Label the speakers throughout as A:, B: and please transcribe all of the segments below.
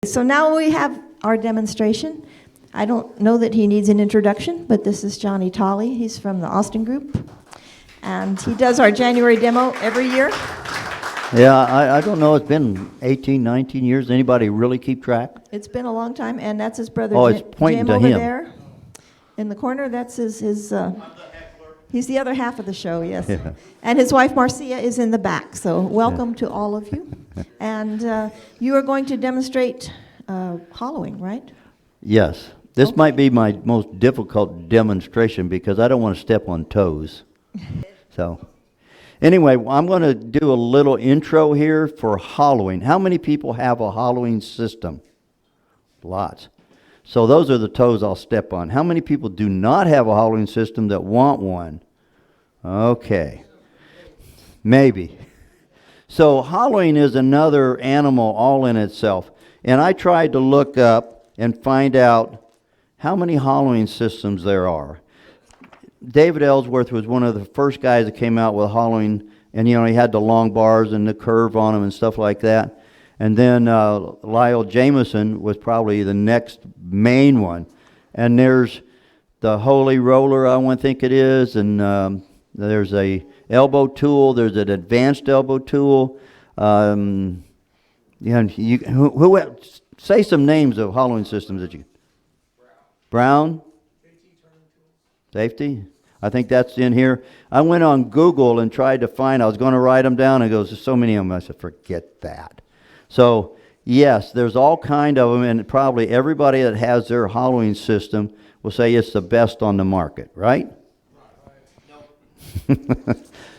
A: So now we have our demonstration. I don't know that he needs an introduction, but this is Johnny Tolly. He's from the Austin Group, and he does our January demo every year.
B: Yeah, I don't know. It's been 18, 19 years. Anybody really keep track?
A: It's been a long time, and that's his brother
B: Oh, it's pointing
A: Jim
B: to
A: over
B: him.
A: there in the corner. That's his he's the other half of the show, yes.
B: Yeah.
A: And his wife Marcia is in the back. So welcome to all of you. And you are going to demonstrate hollowing, right?
B: Yes. This
A: Okay.
B: might be my most difficult demonstration because I don't want to step on toes. So, anyway, I'm going to do a little intro here for hollowing. How many people have a hollowing system? Lots. So those are the toes I'll step on. How many people do not have a hollowing system that want one? Okay. Maybe. So hollowing is another animal all in itself. And I tried to look up and find out how many hollowing systems there are. David Ellsworth was one of the first guys that came out with hollowing, and he had the long bars and the curve on them and stuff like that. And then Lyle Jameson was probably the next main one. And there's the Holy Roller, I think it is, and there's a elbow tool. There's an advanced elbow tool. Who say some names of hollowing systems that you? Brown. Safety. I think that's in here. I went on Google and tried to find. I was going to write them down, and it goes, there's so many of them. I said, forget that. So, yes, there's all kind of them, and probably everybody that has their hollowing system will say it's the best on the market, right?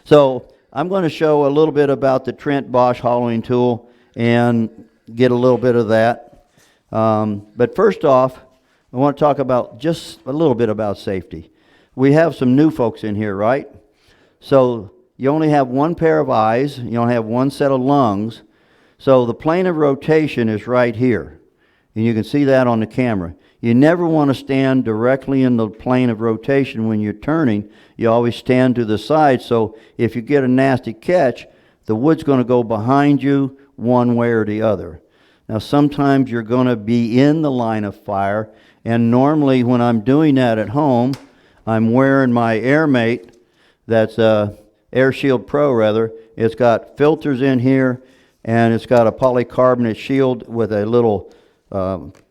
B: So, I'm going to show a little bit about the Trent Bosch hollowing tool and get a little bit of that. But first off, I want to talk about just a little bit about safety. We have some new folks in here, right? So, you only have one pair of eyes, you only have one set of lungs. So the plane of rotation is right here, and you can see that on the camera. You never want to stand directly in the plane of rotation when you're turning. You always stand to the side, so if you get a nasty catch, the wood's going to go behind you one way or the other. Now sometimes you're going to be in the line of fire, and normally when I'm doing that at home, I'm wearing my AirMate, that's Air Shield Pro rather. It's got filters in here, and it's got a polycarbonate shield with a little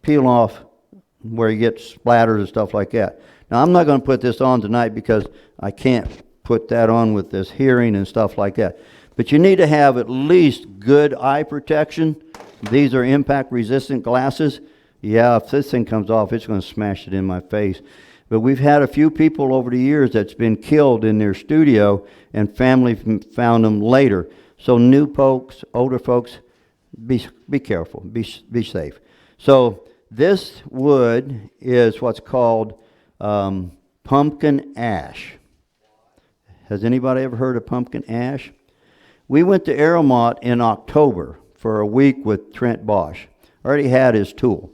B: peel off where you get splatters and stuff like that. Now I'm not going to put this on tonight because I can't put that on with this hearing and stuff like that. But you need to have at least good eye protection. These are impact resistant glasses. Yeah, if this thing comes off, it's going to smash it in my face. But we've had a few people over the years that's been killed in their studio, and family found them later. So new folks, older folks, be careful, be safe. So this wood is what's called pumpkin ash. Has anybody ever heard of pumpkin ash? We went to Aeromont in October for a week with Trent Bosch. Already had his tool.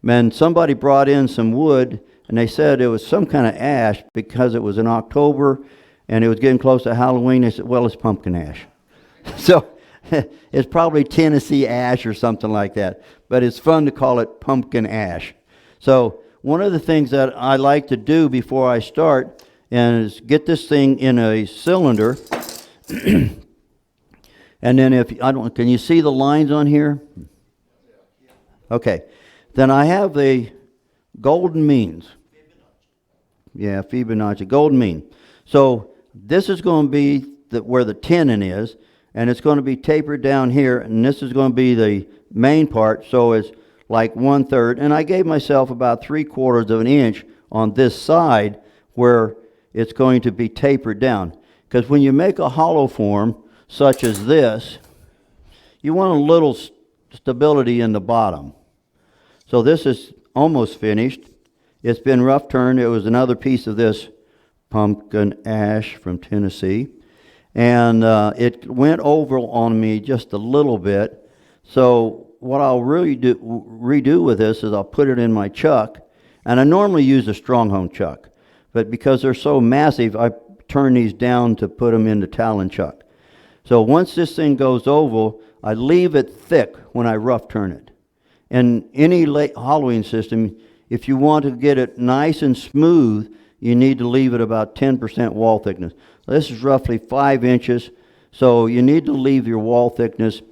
B: And somebody brought in some wood, and they said it was some kind of ash because it was in October and it was getting close to Halloween. They said, well, it's pumpkin ash. So it's probably Tennessee ash or something like that, but it's fun to call it pumpkin ash. So one of the things that I like to do before I start is get this thing in a cylinder, and then can you see the lines on here? Okay, then I have the golden means. Yeah, Fibonacci, golden mean. So this is going to be where the tenon is, and it's going to be tapered down here, and this is going to be the main part, so it's like 1/3, and I gave myself about 3/4 of an inch on this side where it's going to be tapered down. Because when you make a hollow form, such as this, you want a little stability in the bottom. So this is almost finished. It's been rough turned. It was another piece of this pumpkin ash from Tennessee. And it went over on me just a little bit. So what I'll really redo with this is I'll put it in my chuck. And I normally use a strong-hone chuck. But because they're so massive, I turn these down to put them in the Talon chuck. So once this thing goes oval, I leave it thick when I rough turn it. And any hollowing system, if you want to get it nice and smooth, you need to leave it about 10% wall thickness. This is roughly 5 inches, so you need to leave your wall thickness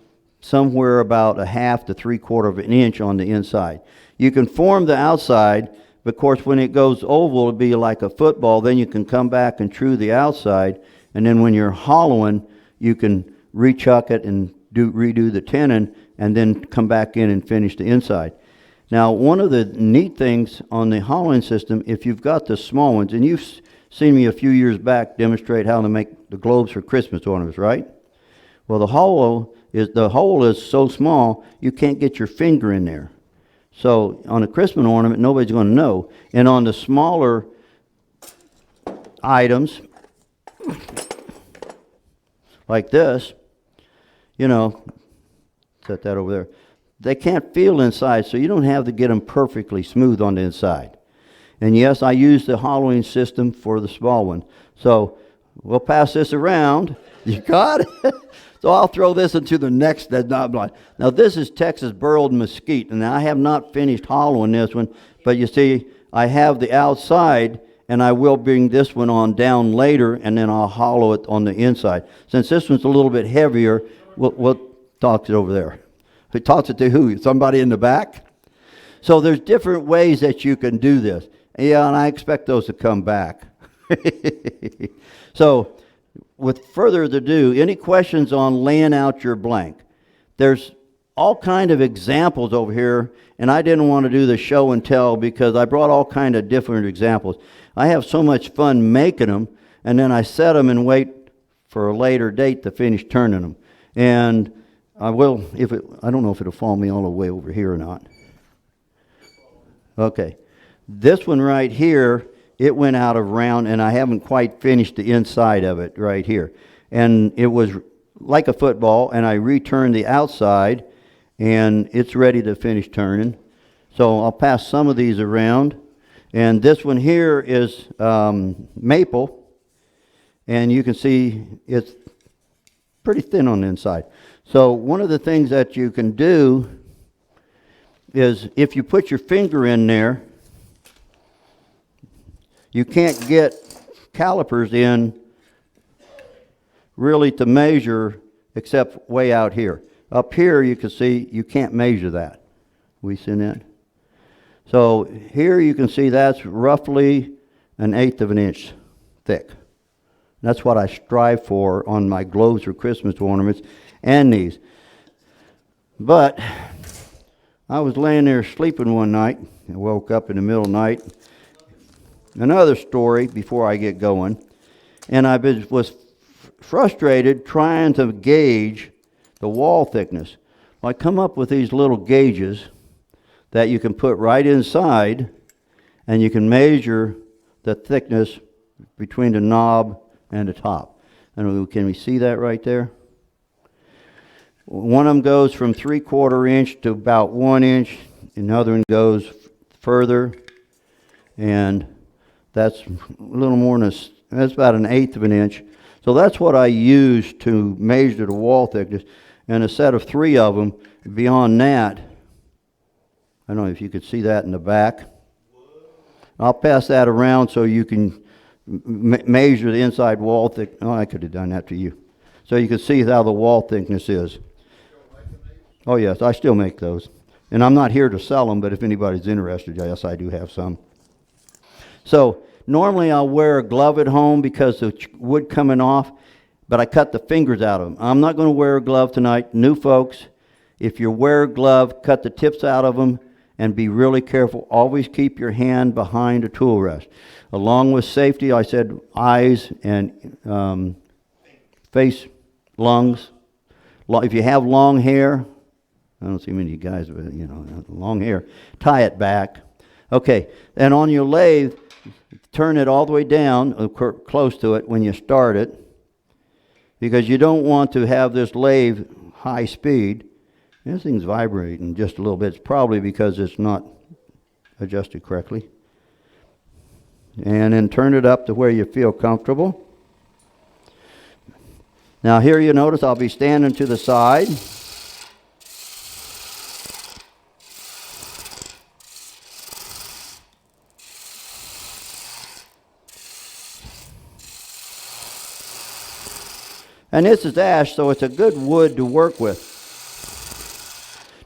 B: somewhere about 1/2 to 3/4 of an inch on the inside. You can form the outside, but of course when it goes oval, it'll be like a football. Then you can come back and true the outside, and then when you're hollowing, you can rechuck it and redo the tenon, and then come back in and finish the inside. Now, one of the neat things on the hollowing system, if you've got the small ones, and you've seen me a few years back demonstrate how to make the globes for Christmas ornaments, right? Well, the hole is so small, you can't get your finger in there. So on a Christmas ornament, nobody's going to know. And on the smaller items, like this, you know, set that over there. They can't feel inside, so you don't have to get them perfectly smooth on the inside. And yes, I use the hollowing system for the small one. So we'll pass this around. You got it? So I'll throw this into the next that's not blind. Now this is Texas burled mesquite, and I have not finished hollowing this one, but you see, I have the outside, and I will bring this one on down later, and then I'll hollow it on the inside. Since this one's a little bit heavier, we'll toss it over there. He toss it to who? Somebody in the back? So there's different ways that you can do this. Yeah, and I expect those to come back. So, with further ado, any questions on laying out your blank? There's all kind of examples over here, and I didn't want to do the show and tell because I brought all kind of different examples. I have so much fun making them, and then I set them and wait for a later date to finish turning them. And I will, I don't know if it'll follow me all the way over here or not. Okay. This one right here, it went out of round, and I haven't quite finished the inside of it right here. And it was like a football, and I returned the outside, and it's ready to finish turning. So I'll pass some of these around. And this one here is maple, and you can see it's pretty thin on the inside. So one of the things that you can do is if you put your finger in there, you can't get calipers in really to measure except way out here. Up here you can see you can't measure that. We see that? So here you can see that's roughly 1/8 of an inch thick. That's what I strive for on my globes or Christmas ornaments and these. But I was laying there sleeping one night and woke up in the middle of the night. Another story before I get going. And I was frustrated trying to gauge the wall thickness. Well, I come up with these little gauges that you can put right inside, and you can measure the thickness between the knob and the top. And can we see that right there? One of them goes from 3/4 inch to about 1 inch. Another one goes further, and that's a little more than that's about 1/8 of an inch. So that's what I use to measure the wall thickness. And a set of 3 of them. Beyond that, I don't know if you could see that in the back. I'll pass that around so you can measure the inside wall thickness. Oh, I could have done that to you. So you can see how the wall thickness is. Oh yes, I still make those. And I'm not here to sell them, but if anybody's interested, yes, I do have some. So normally I'll wear a glove at home because the wood coming off, but I cut the fingers out of them. I'm not going to wear a glove tonight. New folks, if you wear a glove, cut the tips out of them and be really careful. Always keep your hand behind a tool rest. Along with safety, I said eyes and face, lungs. If you have long hair, I don't see many guys with, long hair, tie it back. Okay, and on your lathe, turn it all the way down, close to it when you start it, because you don't want to have this lathe high speed. This thing's vibrating just a little bit. It's probably because it's not adjusted correctly. And then turn it up to where you feel comfortable. Now here you notice I'll be standing to the side. And this is ash, so it's a good wood to work with.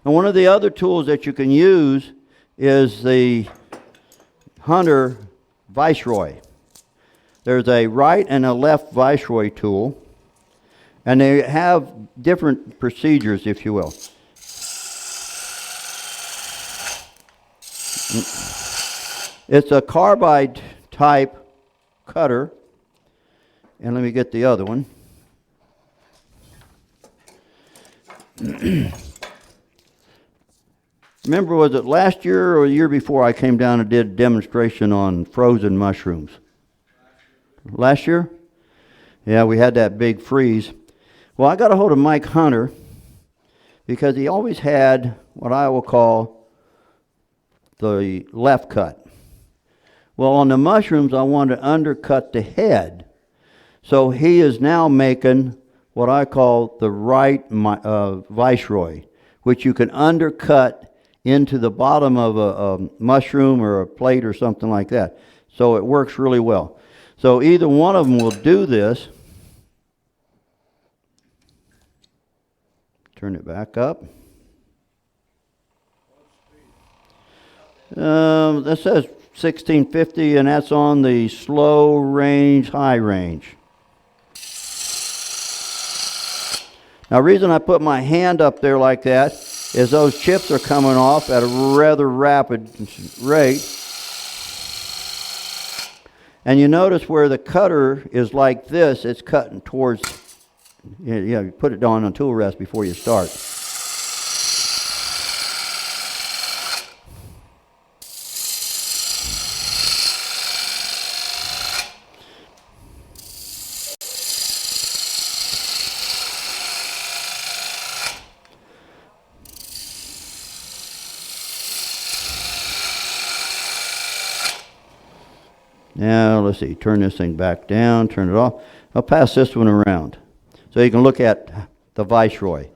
B: Now, one of the other tools that you can use is the Hunter Viceroy. There's a right and a left Viceroy tool, and they have different procedures, if you will. It's a carbide type cutter, and let me get the other one. Remember, was it last year or the year before I came down and did a demonstration on frozen mushrooms? Last year? Yeah, we had that big freeze. Well, I got a hold of Mike Hunter because he always had what I will call the left cut. Well, on the mushrooms, I wanted to undercut the head. So he is now making what I call the right Viceroy, which you can undercut into the bottom of a mushroom or a plate or something like that. So it works really well. So either one of them will do this. Turn it back up. That says 1650, and that's on the slow range, high range. Now, the reason I put my hand up there like that is those chips are coming off at a rather rapid rate. And you notice where the cutter is like this, it's cutting towards, you put it on tool rest before you start. Now, let's see, turn this thing back down, turn it off. I'll pass this one around so you can look at the Viceroy.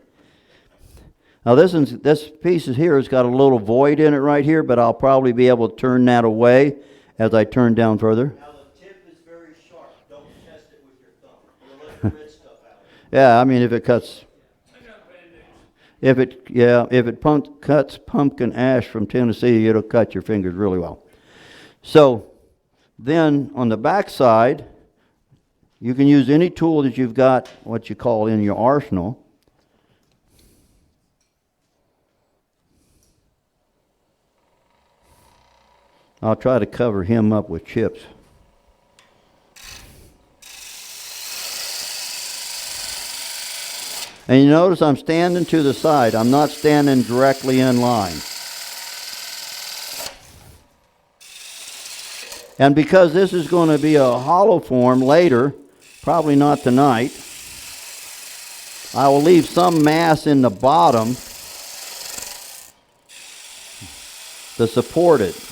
B: Now, this piece here has got a little void in it right here, but I'll probably be able to turn that away as I turn down further.
C: Now, the tip is very sharp. Don't test it with your thumb. You'll let the red stuff out.
B: Yeah, I mean, if it cuts... If it cuts pumpkin ash from Tennessee, it'll cut your fingers really well. So... Then on the back side, you can use any tool that you've got, what you call in your arsenal. I'll try to cover him up with chips. And you notice I'm standing to the side. I'm not standing directly in line. And because this is going to be a hollow form later, probably not tonight, I will leave some mass in the bottom to support it.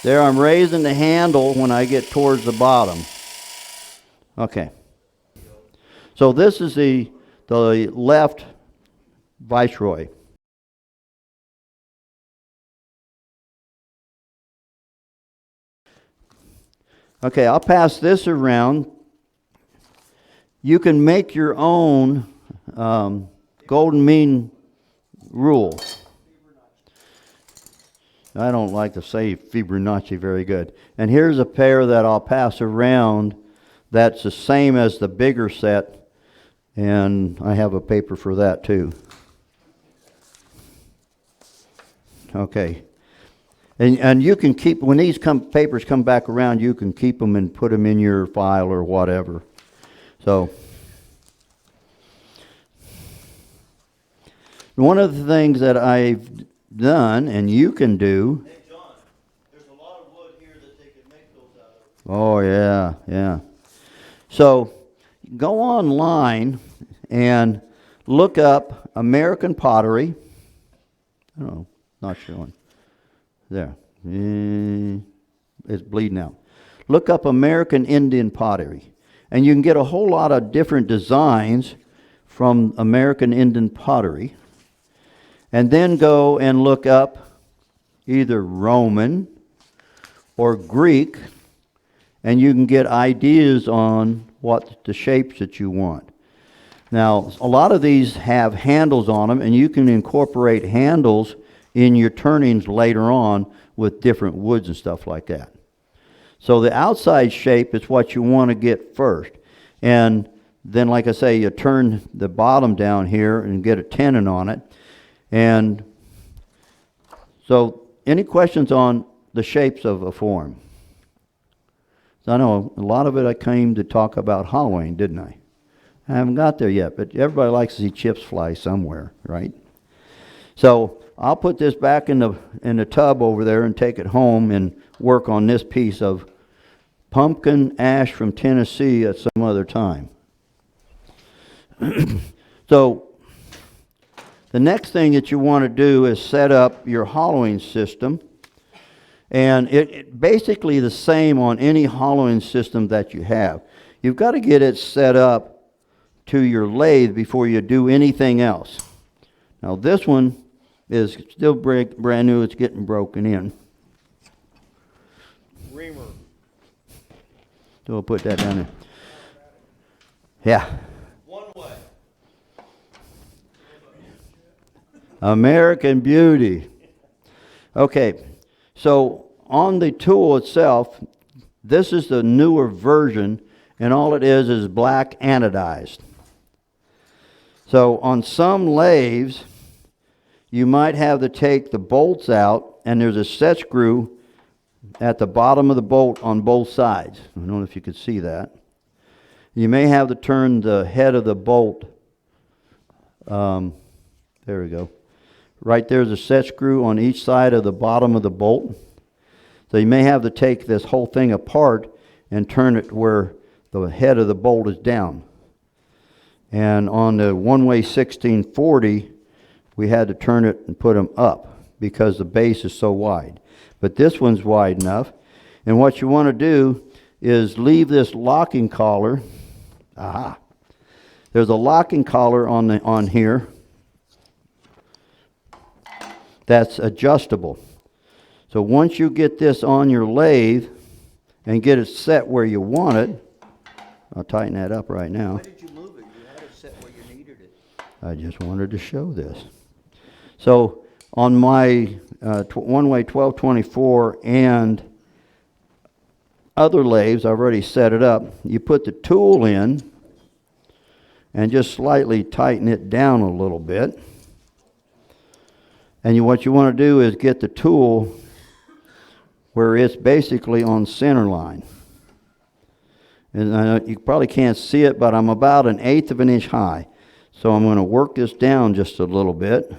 B: There, I'm raising the handle when I get towards the bottom. Okay. So this is the left Viceroy. Okay, I'll pass this around. You can make your own golden mean rule. I don't like to say Fibonacci very good. And here's a pair that I'll pass around that's the same as the bigger set, and I have a paper for that too. Okay. And you can keep, when these papers come back around, you can keep them and put them in your file or whatever. So, one of the things that I've done, and you can do.
C: Hey, John, there's a lot of wood here that they can make those out of.
B: Oh, yeah, yeah. So, go online and look up American pottery. Oh, not showing. There. It's bleeding out. Look up American Indian pottery. And you can get a whole lot of different designs from American Indian pottery. And then go and look up either Roman or Greek, and you can get ideas on what the shapes that you want. Now, a lot of these have handles on them, and you can incorporate handles in your turnings later on with different woods and stuff like that. So the outside shape is what you want to get first. And then, like I say, you turn the bottom down here and get a tenon on it. And so, any questions on the shapes of a form? I know a lot of it I came to talk about hollowing, didn't I? I haven't got there yet, but everybody likes to see chips fly somewhere, right? So I'll put this back in the tub over there and take it home and work on this piece of pumpkin ash from Tennessee at some other time. So the next thing that you want to do is set up your hollowing system. And it basically the same on any hollowing system that you have. You've got to get it set up to your lathe before you do anything else. Now this one is still brand new. It's getting broken in.
C: Reamer.
B: So we'll put that down there. Yeah.
C: One way.
B: American Beauty. Okay. So on the tool itself, this is the newer version, and all it is black anodized. So on some lathes, you might have to take the bolts out, and there's a set screw at the bottom of the bolt on both sides. I don't know if you could see that. You may have to turn the head of the bolt. There we go. Right there's a set screw on each side of the bottom of the bolt. So you may have to take this whole thing apart and turn it where the head of the bolt is down. And on the one-way 1640, we had to turn it and put them up because the base is so wide. But this one's wide enough. And what you want to do is leave this locking collar. Aha. There's a locking collar on here that's adjustable. So once you get this on your lathe and get it set where you want it, I'll tighten that up right now.
C: Why did you move it? You had it set where you needed it.
B: I just wanted to show this. So on my one-way 1224 and other lathes, I've already set it up. You put the tool in and just slightly tighten it down a little bit. And what you want to do is get the tool where it's basically on center line. And I know you probably can't see it, but I'm about 1/8 of an inch high. So I'm going to work this down just a little bit.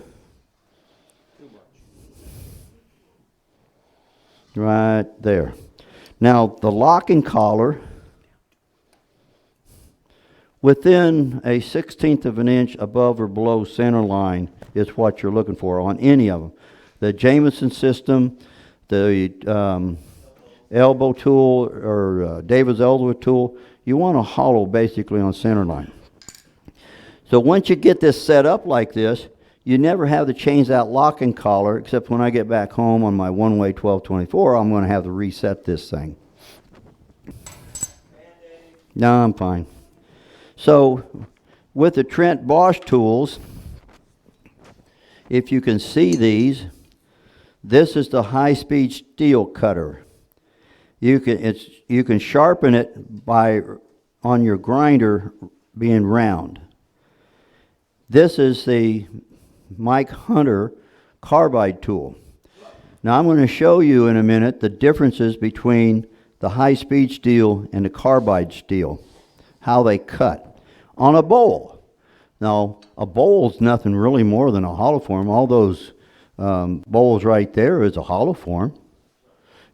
B: Right there. Now the locking collar, within a 1/16 of an inch above or below center line is what you're looking for on any of them. The Jamison system, the elbow tool or David's elbow tool, you want to hollow basically on center line. So once you get this set up like this, you never have to change that locking collar, except when I get back home on my one-way 1224, I'm going to have to reset this thing. No, I'm fine. So with the Trent Bosch tools, if you can see these, this is the high-speed steel cutter. You can sharpen it by on your grinder being round. This is the Mike Hunter carbide tool. Now I'm going to show you in a minute the differences between the high-speed steel and the carbide steel, how they cut on a bowl. Now a bowl is nothing really more than a hollow form. All those bowls right there is a hollow form.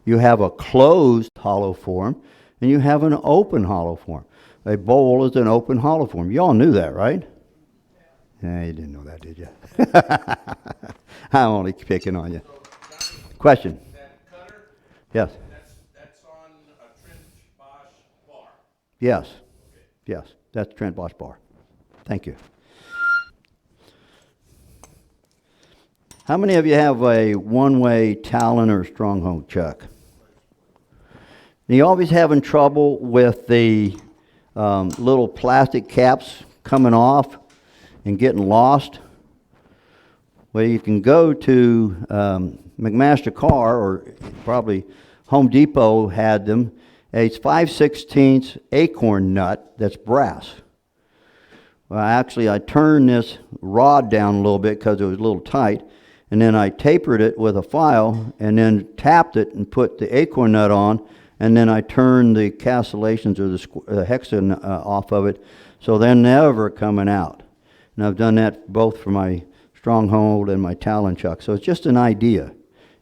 B: You have a closed hollow form and you have an open hollow form. a bowl is an open hollow form. You all knew that, right? Yeah, you didn't know that, did you? I'm only picking on you. Question?
D: That cutter,
B: Yes.
D: that's on a Trent Bosch bar.
B: Yes. Yes. That's Trent Bosch bar. Thank you. How many of you have a one-way Talon or Stronghold chuck? Are you always having trouble with the little plastic caps coming off and getting lost? Well, you can go to McMaster Car, or probably Home Depot had them. It's 5/16 acorn nut that's brass. Well, actually, I turned this rod down a little bit because it was a little tight, and then I tapered it with a file, and then tapped it and put the acorn nut on, and then I turned the castellations or the hexagon off of it, so they're never coming out. And I've done that both for my Stronghold and my Talon chuck. So it's just an idea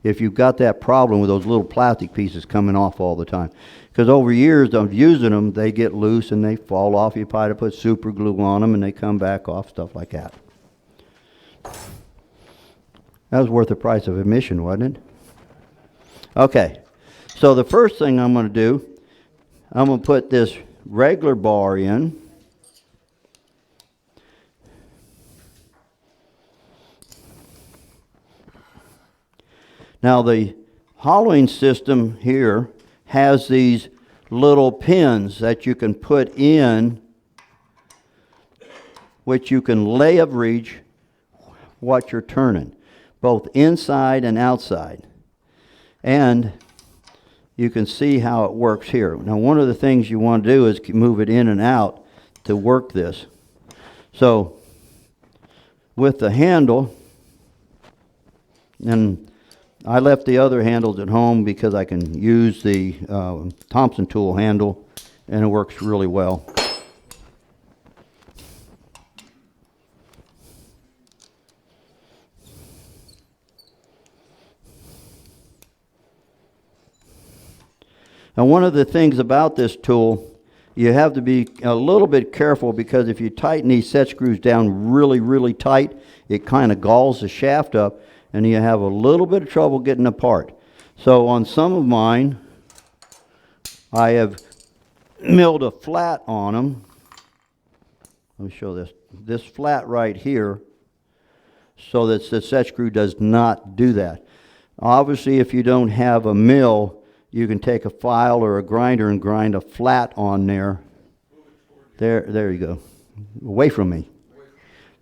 B: if you've got that problem with those little plastic pieces coming off all the time. Because over years of using them, they get loose and they fall off. You probably put super glue on them and they come back off, stuff like that. That was worth the price of admission, wasn't it? Okay, so the first thing I'm going to do, I'm going to put this regular bar in. Now the hollowing system here has these little pins that you can put in, which you can leverage what you're turning, both inside and outside. And you can see how it works here. Now one of the things you want to do is move it in and out to work this. So with the handle, and I left the other handles at home because I can use the Thompson tool handle, and it works really well. Now one of the things about this tool, you have to be a little bit careful, because if you tighten these set screws down really, really tight, it kind of galls the shaft up, and you have a little bit of trouble getting apart. So on some of mine, I have milled a flat on them. Let me show this flat right here, so that the set screw does not do that. Obviously, if you don't have a mill, you can take a file or a grinder and grind a flat on there. There you go. Away from me.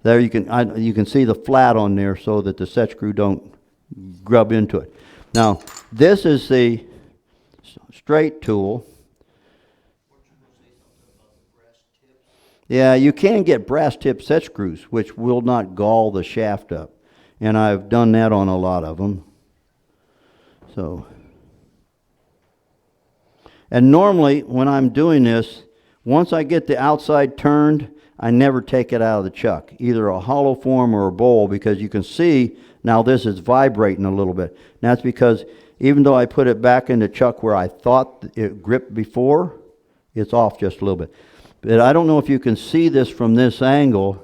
B: There you can see the flat on there so that the set screw don't grub into it. Now, this is the straight tool. Yeah, you can get brass tip set screws, which will not gall the shaft up. And I've done that on a lot of them. So, and normally when I'm doing this, once I get the outside turned, I never take it out of the chuck, either a hollow form or a bowl, because you can see now this is vibrating a little bit. And that's because even though I put it back in the chuck where I thought it gripped before, it's off just a little bit. But I don't know if you can see this from this angle.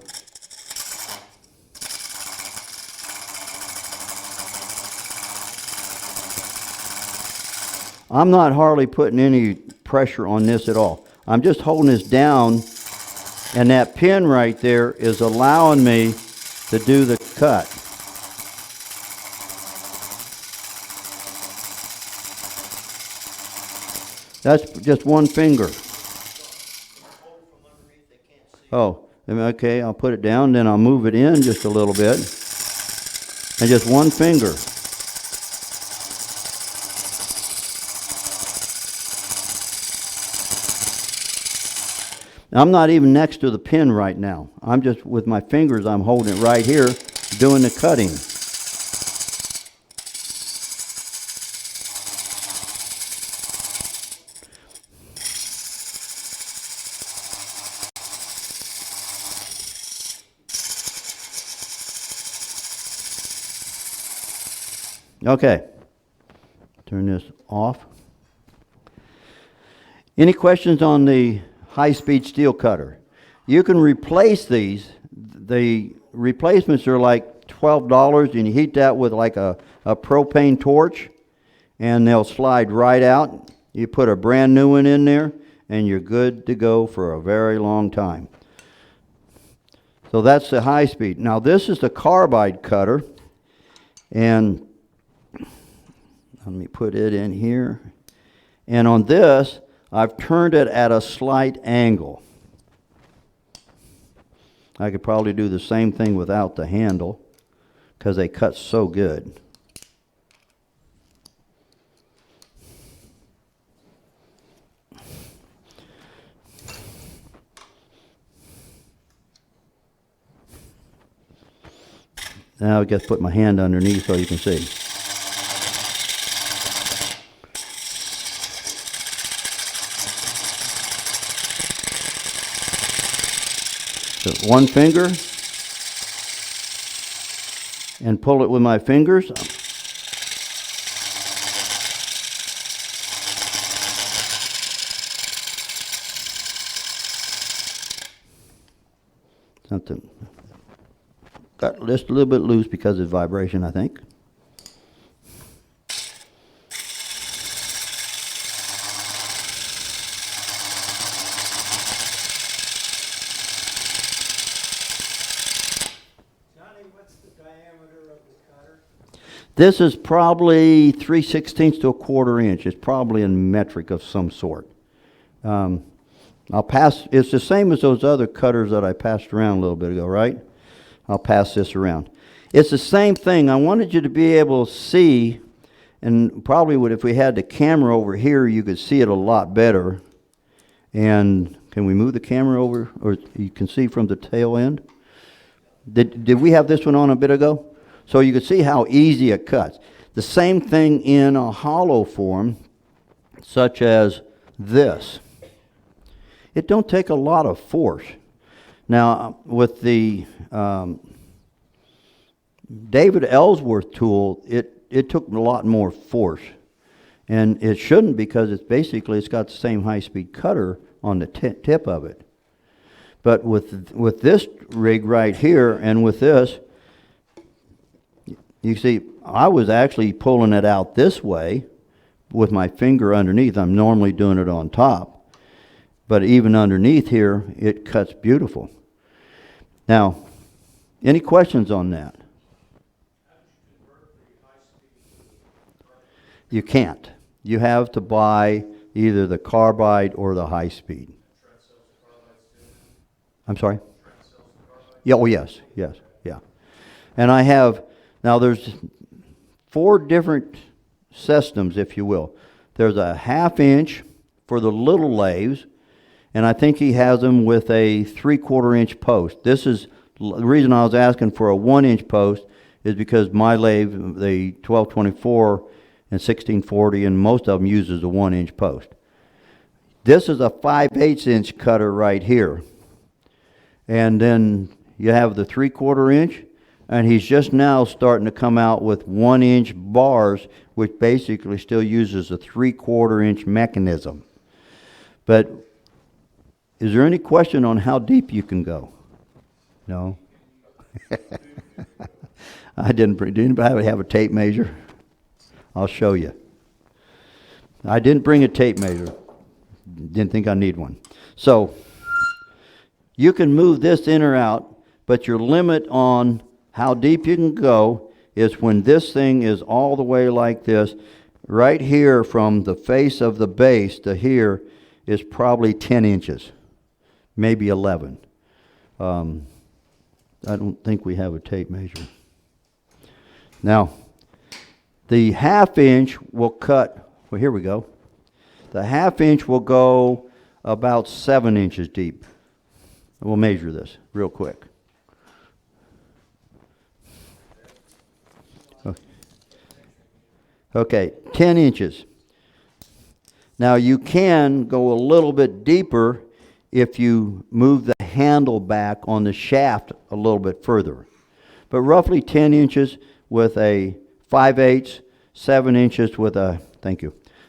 B: I'm not hardly putting any pressure on this at all. I'm just holding this down, and that pin right there is allowing me to do the cut. That's just one finger. Oh, okay, I'll put it down, then I'll move it in just a little bit. And just one finger. I'm not even next to the pin right now. I'm just, with my fingers, I'm holding it right here, doing the cutting. Okay, turn this off. Any questions on the high-speed steel cutter. You can replace these. The replacements are like $12, and you heat that with like a propane torch, and they'll slide right out. You put a brand new one in there, and you're good to go for a very long time. So that's the high speed. Now this is the carbide cutter, and let me put it in here. And on this, I've turned it at a slight angle. I could probably do the same thing without the handle because they cut so good. Now I just put my hand underneath so you can see. So one finger and pull it with my fingers. Something got just a little bit loose because of vibration, I think.
C: Johnny, what's the diameter of the cutter?
B: This is probably 3/16 to a 1/4 inch. It's probably a metric of some sort. It's the same as those other cutters that I passed around a little bit ago, right? I'll pass this around. It's the same thing. I wanted you to be able to see, and probably if we had the camera over here, you could see it a lot better. And can we move the camera over, or you can see from the tail end? Did we have this one on a bit ago? So you could see how easy it cuts. The same thing in a hollow form, such as this. It don't take a lot of force. Now, with the David Ellsworth tool, it took a lot more force. And it shouldn't, because it's got the same high-speed cutter on the tip of it. But with this rig right here and with this, you see, I was actually pulling it out this way with my finger underneath. I'm normally doing it on top. But even underneath here, it cuts beautiful. Now, any questions on that? You can't. You have to buy either the carbide or the high speed. I'm sorry? Yeah, oh yes, yeah. And I have, now there's 4 different systems, if you will. There's a 1/2 inch for the little lathes, and I think he has them with a 3/4 inch post. This is, the reason I was asking for a 1 inch post is because my lathe, the 1224 and 1640, and most of them uses a 1 inch post. This is a 5/8 inch cutter right here. And then you have the 3/4 inch, and he's just now starting to come out with 1 inch bars, which basically still uses a 3/4 inch mechanism. But is there any question on how deep you can go? No? I didn't bring, did anybody have a tape measure? I'll show you. I didn't bring a tape measure. Didn't think I need one. So, you can move this in or out, but your limit on how deep you can go is when this thing is all the way like this. Right here from the face of the base to here is probably 10 inches, maybe 11. I don't think we have a tape measure. Now, the 1/2 inch will cut, well, here we go. The 1/2 inch will go about 7 inches deep. We'll measure this real quick. Okay, 10 inches. Now you can go a little bit deeper if you move the handle back on the shaft a little bit further. But roughly 10 inches with a 5/8, 7 inches with a,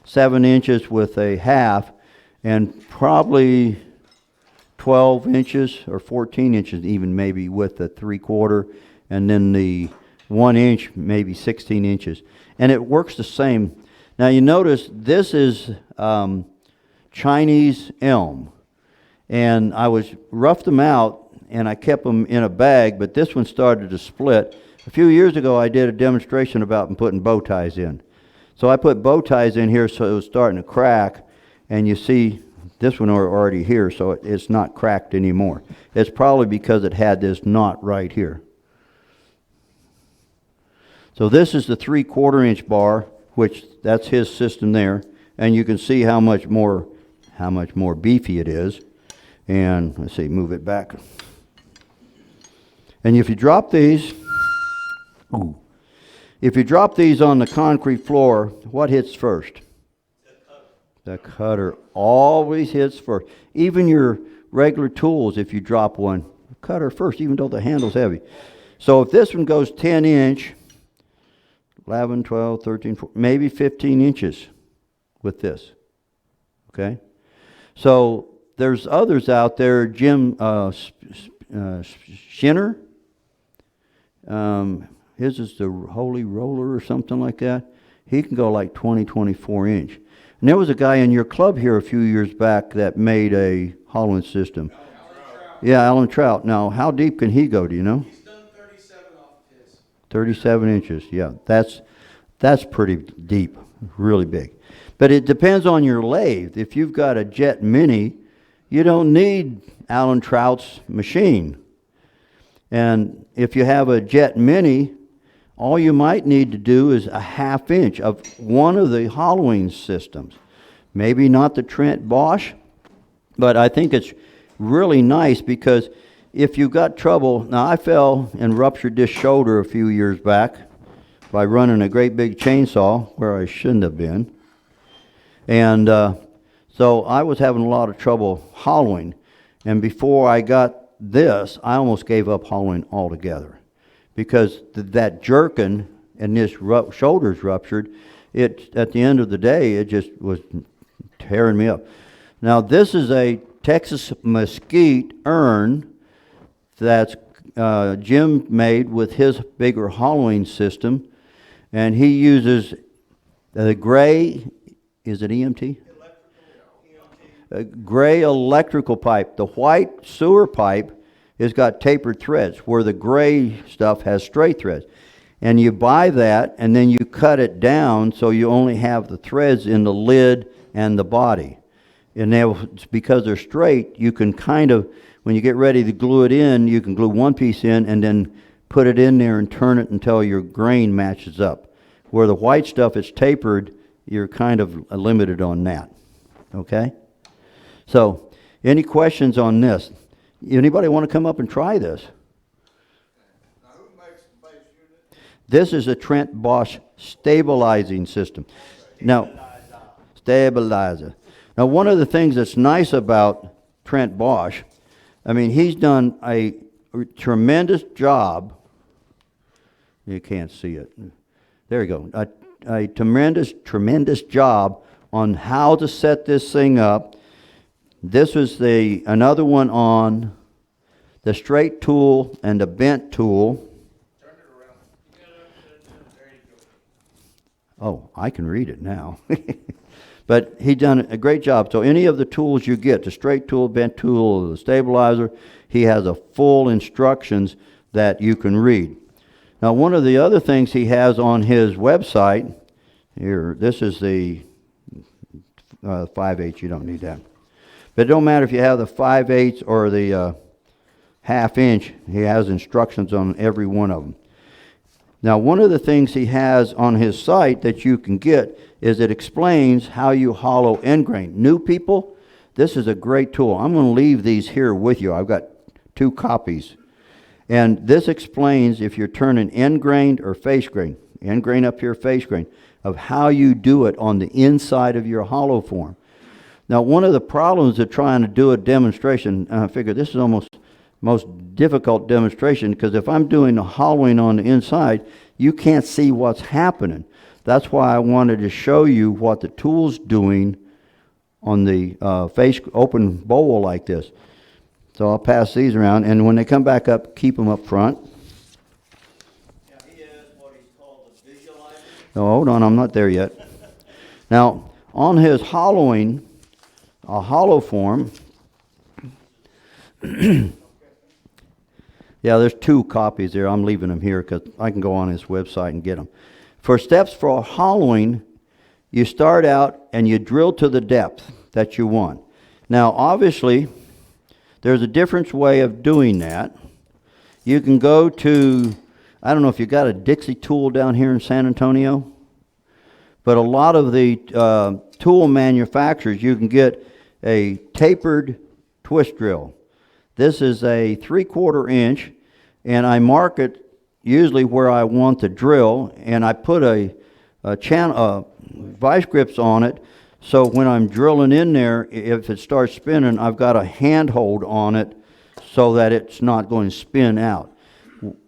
B: 7 inches with a 1/2, and probably 12 inches or 14 inches even maybe with the 3/4, and then the 1 inch maybe 16 inches. And it works the same. Now you notice this is Chinese elm. And I roughed them out and I kept them in a bag, but this one started to split. A few years ago I did a demonstration about putting bow ties in. So I put bow ties in here so it was starting to crack, and you see this one are already here, so it's not cracked anymore. It's probably because it had this knot right here. So this is the 3/4 inch bar, which that's his system there, and you can see how much more beefy it is. And let's see, move it back. And if you drop these, if you drop these on the concrete floor, what hits first? The cutter always hits first. Even your regular tools, if you drop one, cutter first, even though the handle's heavy. So if this one goes 10 inch, 11, 12, 13, 14, maybe 15 inches with this, okay? So there's others out there, Jim Shinner, his is the Holy Roller or something like that. He can go like 20, 24 inch. And there was a guy in your club here a few years back that made a hollowing system. Yeah, Alan Trout. Now, how deep can he go, do you know?
D: He's done 37 off of his.
B: 37 inches, yeah. That's pretty deep, really big. But it depends on your lathe. If you've got a Jet Mini, you don't need Alan Trout's machine. And if you have a Jet Mini, all you might need to do is a 1/2 inch of one of the hollowing systems. Maybe not the Trent Bosch, but I think it's really nice because if you've got trouble, now I fell and ruptured this shoulder a few years back by running a great big chainsaw where I shouldn't have been. And so I was having a lot of trouble hollowing. And before I got this, I almost gave up hollowing altogether. Because that jerking and this shoulder's ruptured, at the end of the day, it just was tearing me up. Now this is a Texas mesquite urn that's Jim made with his bigger hollowing system, and he uses the gray, is it EMT? A gray electrical pipe. The white sewer pipe has got tapered threads, where the gray stuff has straight threads. And you buy that, and then you cut it down so you only have the threads in the lid and the body. And because they're straight, you can kind of, when you get ready to glue it in, you can glue one piece in and then put it in there and turn it until your grain matches up. Where the white stuff is tapered, you're kind of limited on that. Okay? So, any questions on this? Anybody want to come up and try this?
D: Now, who makes the base unit?
B: This is a Trent Bosch stabilizing system. Now, stabilizer. Now, one of the things that's nice about Trent Bosch, I mean, he's done a tremendous job. You can't see it. There you go. A tremendous job on how to set this thing up. This was another one on the straight tool and the bent tool.
D: Turn it around. There you go.
B: Oh, I can read it now. But he done a great job. So any of the tools you get, the straight tool, bent tool, the stabilizer, he has a full instructions that you can read. Now, one of the other things he has on his website, here, this is the 5/8, you don't need that. But it don't matter if you have the 5/8 or the 1/2 inch, he has instructions on every one of them. Now, one of the things he has on his site that you can get is it explains how you hollow end grain. New people, this is a great tool. I'm going to leave these here with you. I've got 2 copies. And this explains if you're turning end grain or face grain, end grain up here, face grain, of how you do it on the inside of your hollow form. Now, one of the problems of trying to do a demonstration, I figure this is almost most difficult demonstration, because if I'm doing the hollowing on the inside, you can't see what's happening. That's why I wanted to show you what the tool's doing on the face open bowl like this. So I'll pass these around, and when they come back up, keep them up front.
C: Now, he has what he's called the visualizer.
B: No, hold on, I'm not there yet. Now, on his hollowing, a hollow form, yeah, there's 2 copies there. I'm leaving them here because I can go on his website and get them. For steps for hollowing, you start out and you drill to the depth that you want. Now, obviously, there's a different way of doing that. You can go to, I don't know if you got a Dixie tool down here in San Antonio, but a lot of the tool manufacturers, you can get a tapered twist drill. This is a 3/4 inch, and I mark it usually where I want the drill, and I put a vice grips on it, so when I'm drilling in there, if it starts spinning, I've got a handhold on it so that it's not going to spin out.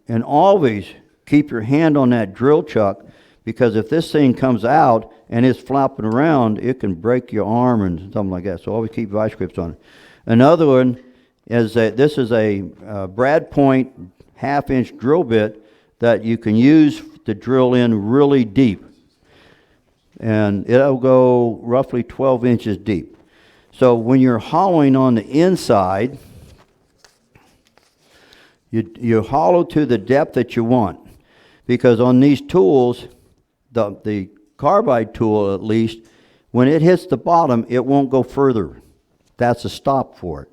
B: And always keep your hand on that drill chuck, because if this thing comes out and it's flopping around, it can break your arm and something like that. So always keep vice grips on it. Another one is this is a Brad Point 1/2 inch drill bit that you can use to drill in really deep. And it'll go roughly 12 inches deep. So when you're hollowing on the inside, you hollow to the depth that you want. Because on these tools, the carbide tool at least, when it hits the bottom, it won't go further. That's a stop for it.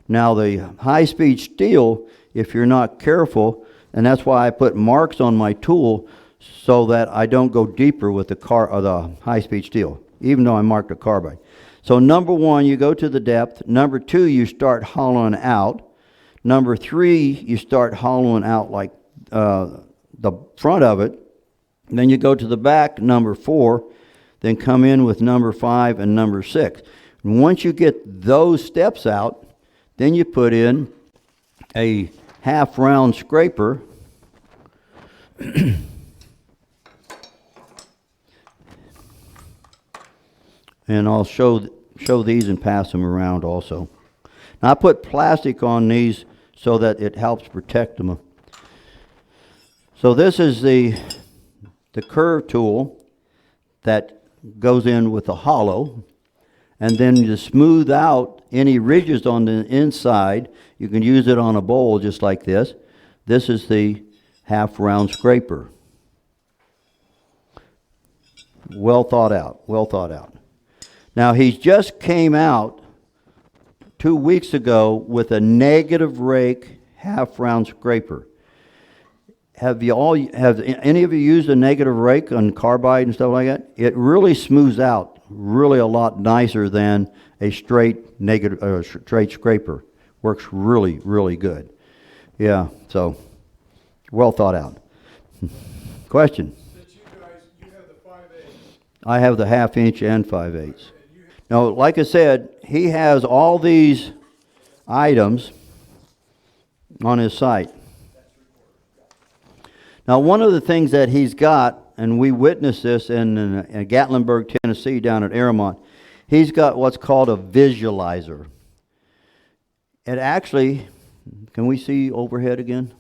B: Now the high-speed steel, if you're not careful, and that's why I put marks on my tool so that I don't go deeper with the high-speed steel, even though I marked a carbide. So number 1, you go to the depth. Number 2, you start hollowing out. Number 3, you start hollowing out like the front of it. And then you go to the back, number 4, then come in with number 5 and number 6. And once you get those steps out, then you put in a half-round scraper. And I'll show these and pass them around also. Now I put plastic on these so that it helps protect them. So this is the curve tool that goes in with the hollow, and then to smooth out any ridges on the inside, you can use it on a bowl just like this. This is the half-round scraper. Well thought out, well thought out. Now he's just came out 2 weeks ago with a negative rake half-round scraper. Have any of you used a negative rake on carbide and stuff like that? It really smooths out really a lot nicer than a straight straight scraper. Works really, really good. Yeah, so well thought out. Question?
D: Since you have the 5/8.
B: I have the 1/2 inch and 5/8. Now, like I said, he has all these items on his site. Now, one of the things that he's got, and we witnessed this in Gatlinburg, Tennessee, down at Aramont, he's got what's called a visualizer. It actually, can we see overhead again?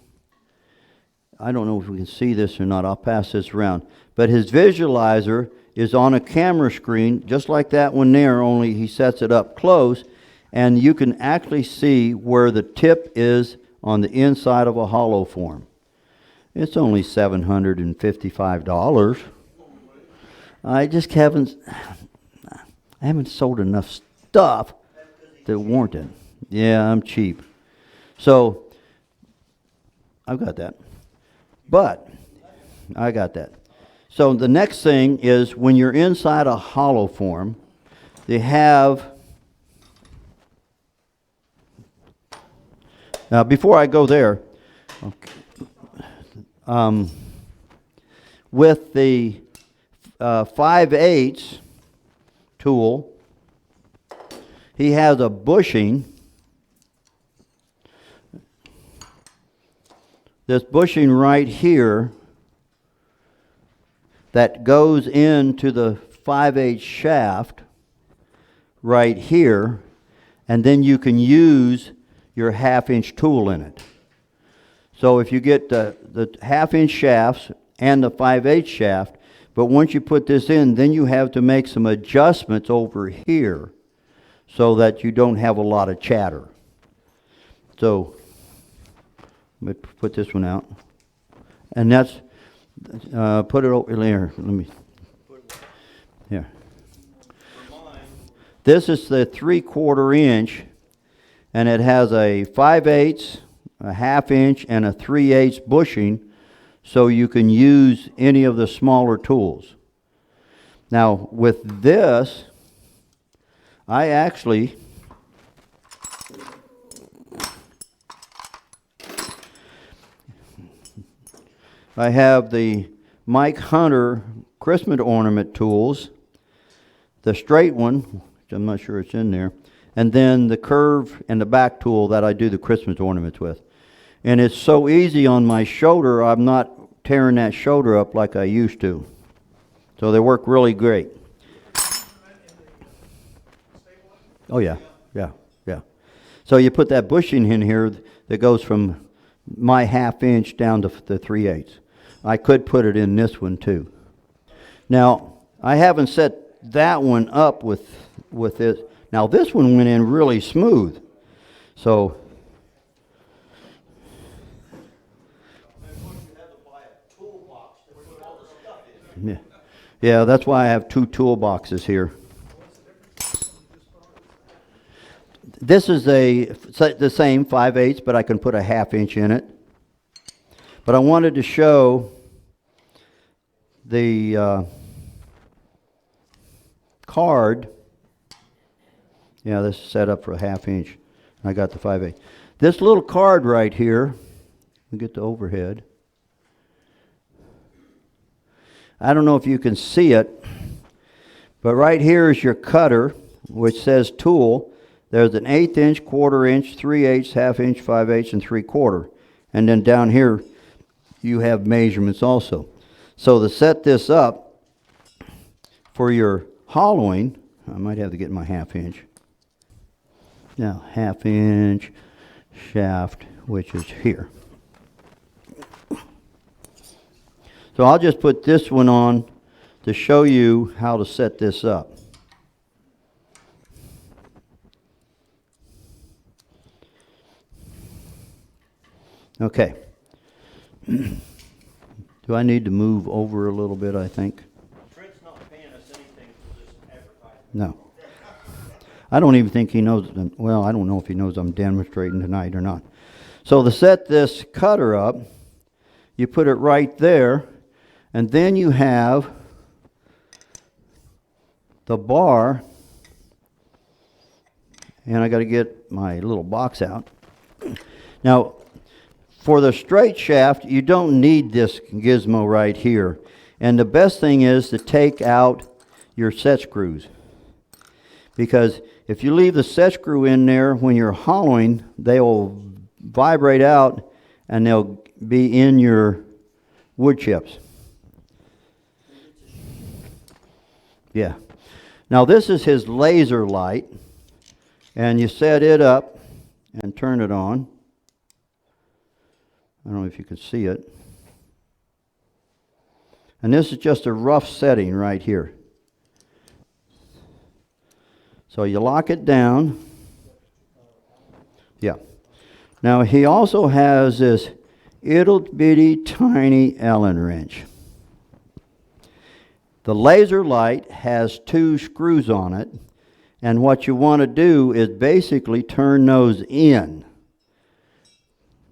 B: I don't know if we can see this or not. I'll pass this around. But his visualizer is on a camera screen, just like that one there, only he sets it up close, and you can actually see where the tip is on the inside of a hollow form. It's only $755. I haven't sold enough stuff to warrant it. Yeah, I'm cheap. So, I've got that. But, I got that. So the next thing is when you're inside a hollow form, they have, now before I go there, okay, with the 5/8 tool, he has a bushing. This bushing right here that goes into the 5/8 shaft right here, and then you can use your half-inch tool in it. So if you get the half-inch shafts and the 5/8 shaft, but once you put this in, then you have to make some adjustments over here so that you don't have a lot of chatter. So, let me put this one out. And that's, put it over there. Let me, here. This is the 3/4 inch, and it has a 5/8, a half-inch, and a 3/8 bushing, so you can use any of the smaller tools. Now, with this, I have the Mike Hunter Christmas ornament tools, the straight one, which I'm not sure it's in there, and then the curve and the back tool that I do the Christmas ornaments with. And it's so easy on my shoulder, I'm not tearing that shoulder up like I used to. So they work really great. Oh yeah, yeah, yeah. So you put that bushing in here that goes from my half-inch down to the 3/8. I could put it in this one too. Now, I haven't set that one up with it. Now this one went in really smooth. So yeah, that's why I have 2 toolboxes here. This is the same 5/8, but I can put a half-inch in it. But I wanted to show the card. Yeah, this is set up for a half-inch. I got the 5/8. This little card right here, we get the overhead. I don't know if you can see it, but right here is your cutter, which says tool. There's an 1/8 inch, 1/4 inch, 3/8, half-inch, 5/8, and 3/4. And then down here, you have measurements also. So to set this up for your hollowing, I might have to get my half-inch. Now, half-inch shaft, which is here. So I'll just put this one on to show you how to set this up. Okay. Do I need to move over a little bit, I think?
C: Trent's not paying us anything for this advertising.
B: No. I don't even think he knows, well, I don't know if he knows I'm demonstrating tonight or not. So to set this cutter up, you put it right there, and then you have the bar, and I got to get my little box out. Now, for the straight shaft, you don't need this gizmo right here. And the best thing is to take out your set screws. Because if you leave the set screw in there when you're hollowing, they will vibrate out and they'll be in your wood chips. Yeah. Now this is his laser light. And you set it up and turn it on. I don't know if you can see it. And this is just a rough setting right here. So you lock it down. Yeah. Now he also has this ittle bitty tiny Allen wrench. The laser light has 2 screws on it. And what you want to do is basically turn those in.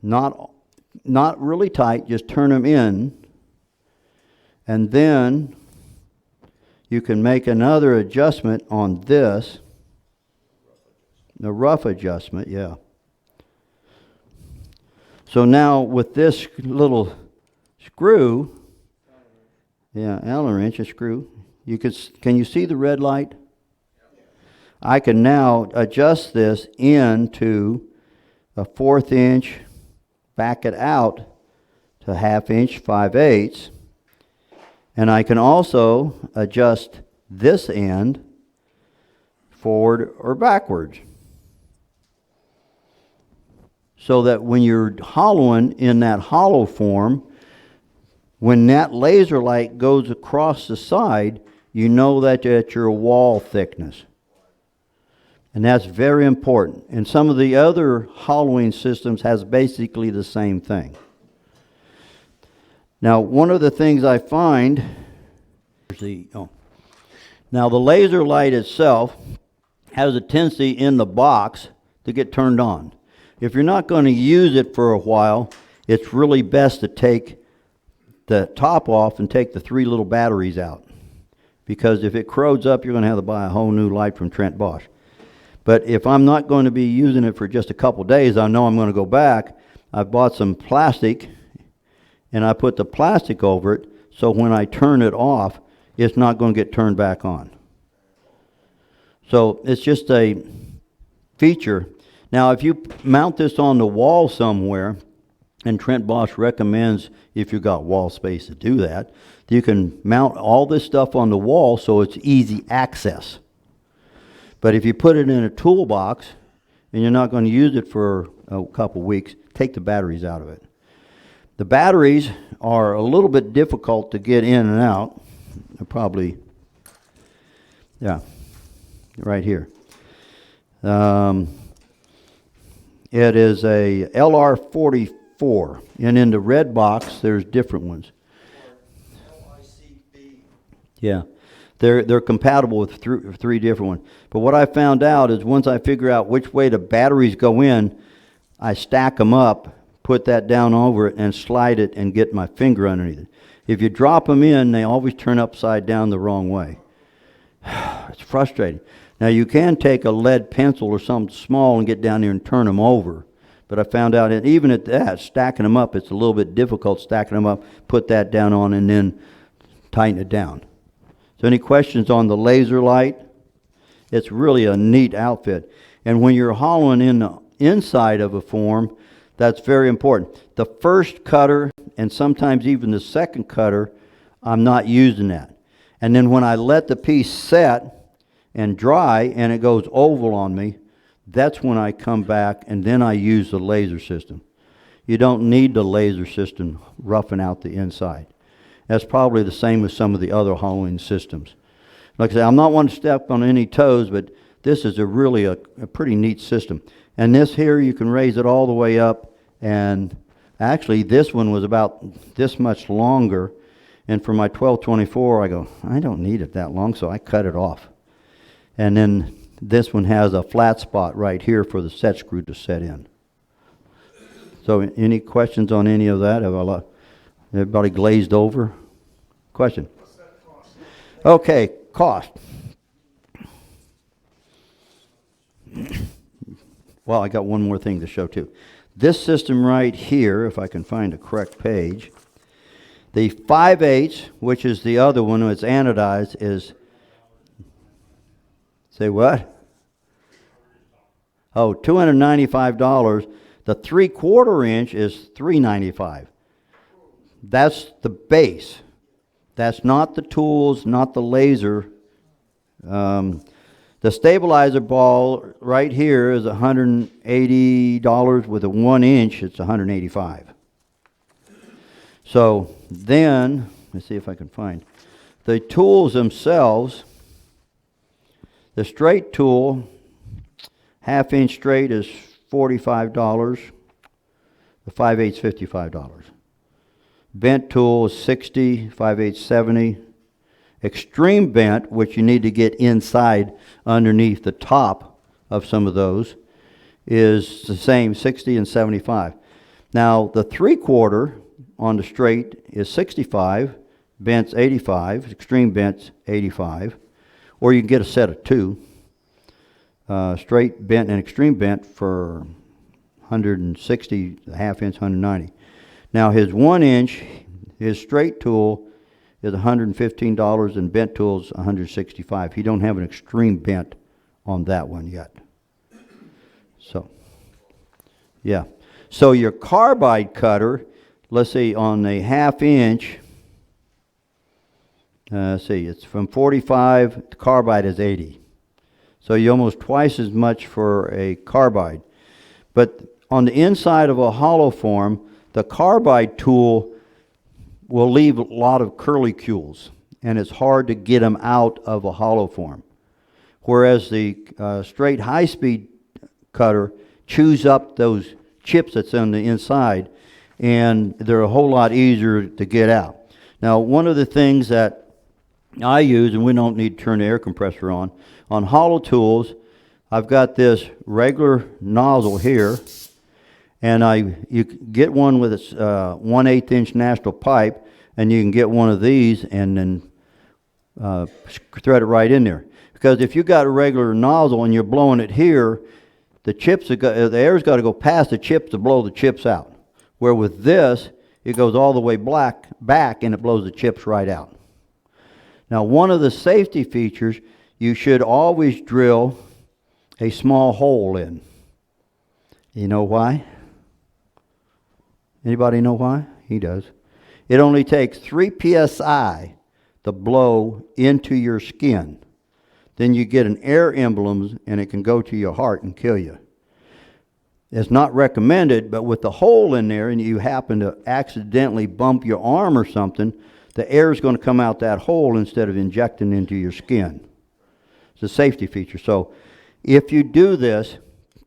B: Not really tight, just turn them in. And then you can make another adjustment on this. The rough adjustment, yeah. So now with this little screw, yeah, Allen wrench, a screw, can you see the red light? I can now adjust this into a 1/4 inch, back it out to 1/2 inch, 5/8. And I can also adjust this end forward or backwards. so that when you're hollowing in that hollow form, when that laser light goes across the side, you know that at your wall thickness. And that's very important. And some of the other hollowing systems has basically the same thing. Now, one of the things I find, now the laser light itself has a tendency in the box to get turned on. If you're not going to use it for a while, it's really best to take the top off and take the 3 little batteries out. Because if it corrodes up, you're going to have to buy a whole new light from Trent Bosch. But if I'm not going to be using it for just a couple days, I know I'm going to go back. I bought some plastic, and I put the plastic over it, so when I turn it off, it's not going to get turned back on. So it's just a feature. Now, if you mount this on the wall somewhere, and Trent Bosch recommends, if you've got wall space to do that, you can mount all this stuff on the wall so it's easy access. But if you put it in a toolbox and you're not going to use it for a couple weeks, take the batteries out of it. The batteries are a little bit difficult to get in and out. They're probably, yeah, right here. It is a LR44. And in the red box, there's different ones.
C: LICB.
B: Yeah, they're compatible with 3 different ones. But what I found out is once I figure out which way the batteries go in, I stack them up, put that down over it, and slide it and get my finger underneath it. If you drop them in, they always turn upside down the wrong way. It's frustrating. Now you can take a lead pencil or something small and get down there and turn them over. But I found out that even at that, stacking them up, it's a little bit difficult stacking them up, put that down on, and then tighten it down. So any questions on the laser light? It's really a neat outfit. And when you're hollowing in the inside of a form, that's very important. The first cutter, and sometimes even the second cutter, I'm not using that. And then when I let the piece set and dry, and it goes oval on me, that's when I come back and then I use the laser system. You don't need the laser system roughing out the inside. That's probably the same with some of the other hollowing systems. Like I say, I'm not one to step on any toes, but this is really a pretty neat system. And this here, you can raise it all the way up, and actually this one was about this much longer, and for my 1224, I go, I don't need it that long, so I cut it off. And then this one has a flat spot right here for the set screw to set in. So any questions on any of that? Have everybody glazed over? Question?
D: What's that cost?
B: Okay, cost. Well, I got one more thing to show too. This system right here, if I can find the correct page, the 5/8, which is the other one, it's anodized, is, say what? Oh, $295. The 3/4 inch is $395. That's the base. That's not the tools, not the laser. The stabilizer ball right here is $180. With a 1 inch, it's $185. So then, let's see if I can find the tools themselves. The straight tool, 1/2 inch straight, is $45. The 5/8 $55. Bent tool is $60, 5/8 $70. Extreme bent, which you need to get inside underneath the top of some of those, is the same, 60 and 75. Now the 3/4 on the straight is 65, bent's 85, extreme bent's 85, or you can get a set of 2. Straight bent and extreme bent for 160, 1/2 inch, 190. Now his 1 inch, his straight tool is $115 and bent tool's $165. He don't have an extreme bent on that one yet. So, yeah. So your carbide cutter, let's see, on a 1/2 inch, see, it's from 45, the carbide is 80. So you almost twice as much for a carbide. But on the inside of a hollow form, the carbide tool will leave a lot of curlicues, and it's hard to get them out of a hollow form. Whereas the straight high-speed cutter chews up those chips that's on the inside, and they're a whole lot easier to get out. Now, one of the things that I use, and we don't need to turn the air compressor on hollow tools, I've got this regular nozzle here, and you get one with its 1/8 inch National pipe, and you can get one of these and then thread it right in there. Because if you got a regular nozzle and you're blowing it here, the air's got to go past the chips to blow the chips out. Where with this, it goes all the way back and it blows the chips right out. Now, one of the safety features, you should always drill a small hole in. You know why? Anybody know why? He does. It only takes 3 psi to blow into your skin. Then you get an air embolus, and it can go to your heart and kill you. It's not recommended, but with the hole in there and you happen to accidentally bump your arm or something, the air is going to come out that hole instead of injecting into your skin. It's a safety feature. So if you do this,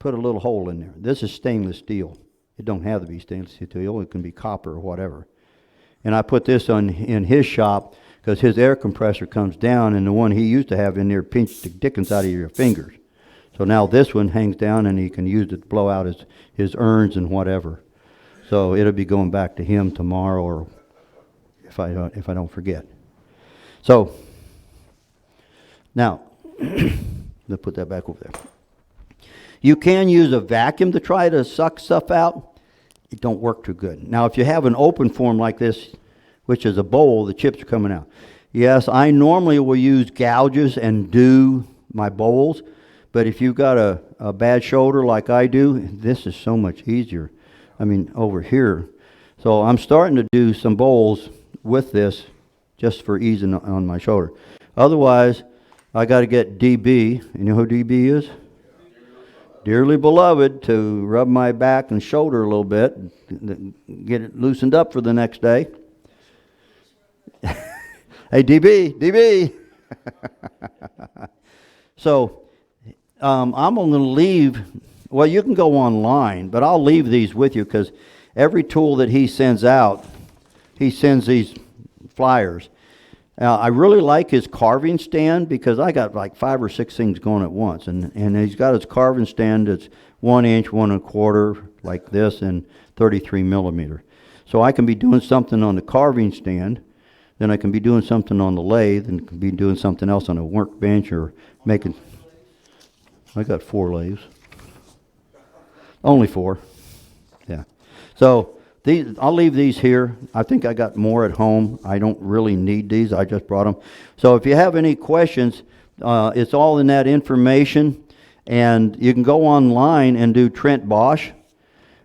B: put a little hole in there. This is stainless steel. It don't have to be stainless steel. It can be copper or whatever. And I put this in his shop because his air compressor comes down, and the one he used to have in there pinched the dickens out of your fingers. So now this one hangs down, and he can use it to blow out his urns and whatever. So it'll be going back to him tomorrow, or if I don't forget. So now let's put that back over there. You can use a vacuum to try to suck stuff out. It don't work too good. Now, if you have an open form like this, which is a bowl, the chips are coming out. Yes, I normally will use gouges and do my bowls, but if you've got a bad shoulder like I do, this is so much easier. I mean, over here. So I'm starting to do some bowls with this just for easing on my shoulder. Otherwise, I got to get DB. You know who DB is? Dearly beloved, to rub my back and shoulder a little bit, get it loosened up for the next day. Hey, DB. So I'm going to leave, well, you can go online, but I'll leave these with you because every tool that he sends out, he sends these flyers. I really like his carving stand because I got like 5 or 6 things going at once. And he's got his carving stand that's 1 inch, 1 1/4, like this, and 33 millimeter. So I can be doing something on the carving stand, then I can be doing something on the lathe, and can be doing something else on a workbench or making. I got 4 lathes. Only 4. Yeah. So I'll leave these here. I think I got more at home. I don't really need these. I just brought them. So if you have any questions, it's all in that information. And you can go online and do Trent Bosch.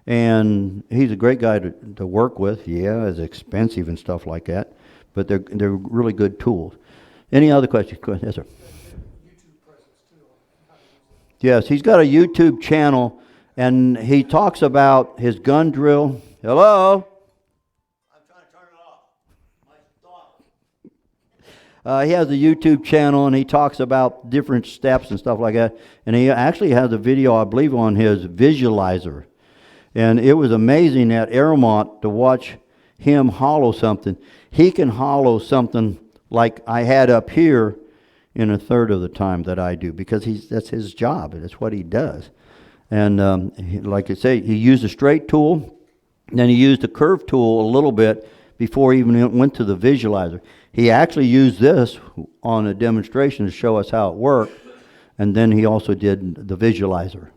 B: And he's a great guy to work with. Yeah, it's expensive and stuff like that. But they're really good tools. Any other questions? Yes, sir. Yes, he's got a YouTube channel. And he talks about his gun drill. Hello?
C: I'm trying to turn it off. My thought.
B: He has a YouTube channel, and he talks about different steps and stuff like that. And he actually has a video, I believe, on his visualizer. And it was amazing at Airmont to watch him hollow something. He can hollow something like I had up here in 1/3 of the time that I do, because that's his job. That's what he does. And like I say, he used a straight tool, then he used a curved tool a little bit before he even went to the visualizer. He actually used this on a demonstration to show us how it worked, and then he also did the visualizer.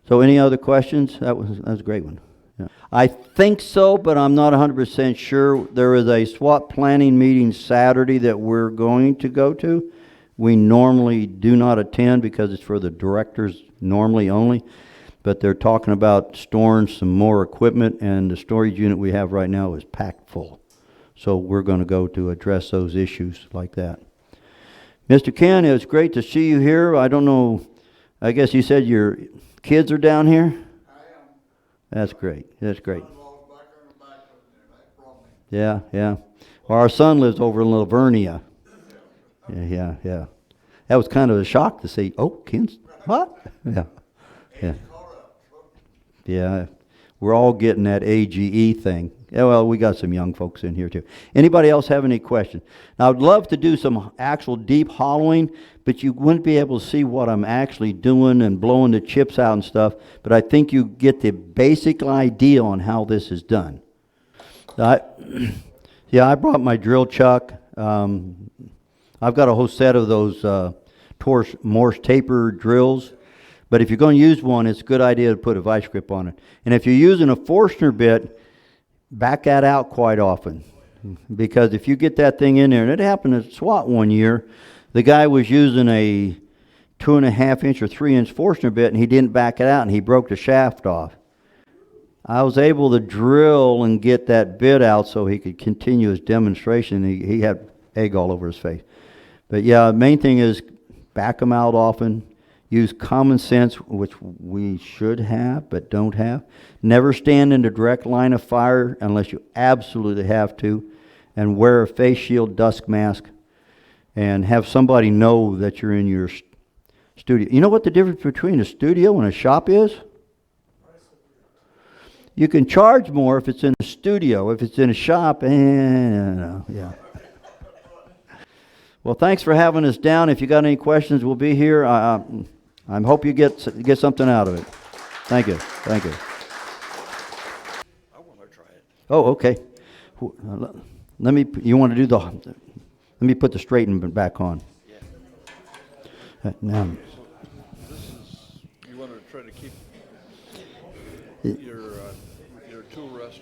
B: So any other questions? That was a great one. Yeah. I think so, but I'm not 100% sure. There is a SWAT planning meeting Saturday that we're going to go to. We normally do not attend because it's for the directors normally only, but they're talking about storing some more equipment, and the storage unit we have right now is packed full. So we're going to go to address those issues like that. Mr. Ken, it's great to see you here. I don't know, I guess you said your kids are down here?
E: I am.
B: That's great. That's great. Yeah, yeah. Well, our son lives over in Lavernia. Yeah. That was kind of a shock to see. Oh, Ken's what? Yeah, yeah, yeah. We're all getting that AGE thing. Yeah, well, we got some young folks in here too. Anybody else have any questions? Now, I'd love to do some actual deep hollowing, but you wouldn't be able to see what I'm actually doing and blowing the chips out and stuff. But I think you get the basic idea on how this is done. Yeah, I brought my drill chuck. I've got a whole set of those Morse taper drills. But if you're going to use one, it's a good idea to put a vice grip on it. And if you're using a Forstner bit, back that out quite often. Because if you get that thing in there, and it happened at SWAT one year, the guy was using a 2.5 inch or 3 inch Forstner bit, and he didn't back it out, and he broke the shaft off. I was able to drill and get that bit out so he could continue his demonstration. He had egg all over his face. But yeah, the main thing is back them out often. Use common sense, which we should have but don't have. Never stand in the direct line of fire unless you absolutely have to. And wear a face shield, dust mask, and have somebody know that you're in your studio. You know what the difference between a studio and a shop is? You can charge more if it's in a studio. If it's in a shop, yeah. Well, thanks for having us down. If you got any questions, we'll be here. I hope you get something out of it. Thank you. Thank you.
D: I want to try it.
B: Oh, okay. Let me. You want to do the? Let me put the straighten back on.
D: Yeah.
B: Now.
D: This is, you want to try to keep your tool rest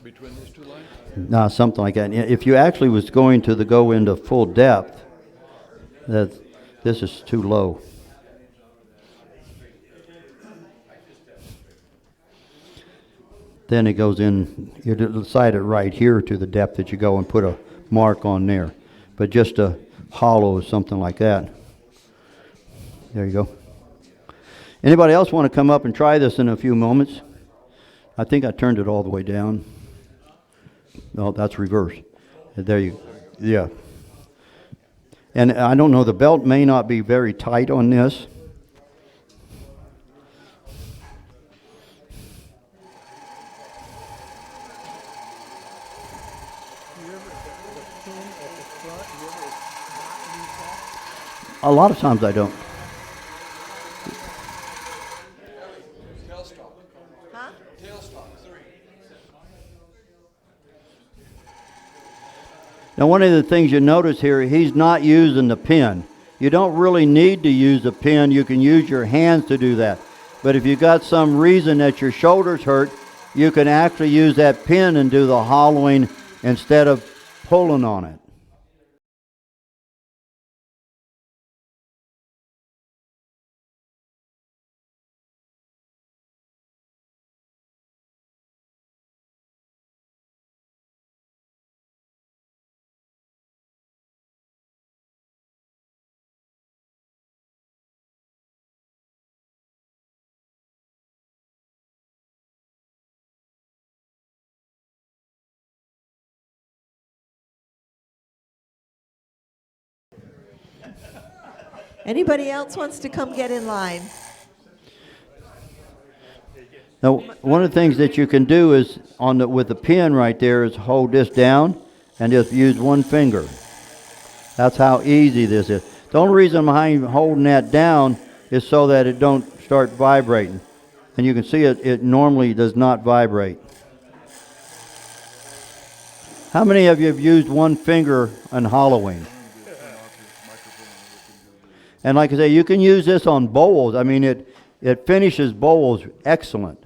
D: between these two lines?
B: No, something like that. If you actually was going to go into full depth, this is too low. Then it goes in, you decide it right here to the depth that you go and put a mark on there. But just a hollow or something like that. There you go. Anybody else want to come up and try this in a few moments? I think I turned it all the way down. No, that's reverse. There you, yeah. And I don't know, the belt may not be very tight on this. A lot of times I don't.
D: Tailstock.
A: Huh?
D: Tailstock 3.
B: Now, one of the things you notice here, he's not using the pin. You don't really need to use a pin. You can use your hands to do that. But if you've got some reason that your shoulders hurt, you can actually use that pin and do the hollowing instead of pulling on it.
A: Anybody else wants to come get in line?
B: Now, one of the things that you can do is with the pin right there is hold this down and just use one finger. That's how easy this is. The only reason I'm holding that down is so that it don't start vibrating. And you can see it normally does not vibrate. How many of you have used one finger on hollowing? And like I say, you can use this on bowls. I mean, it finishes bowls excellent.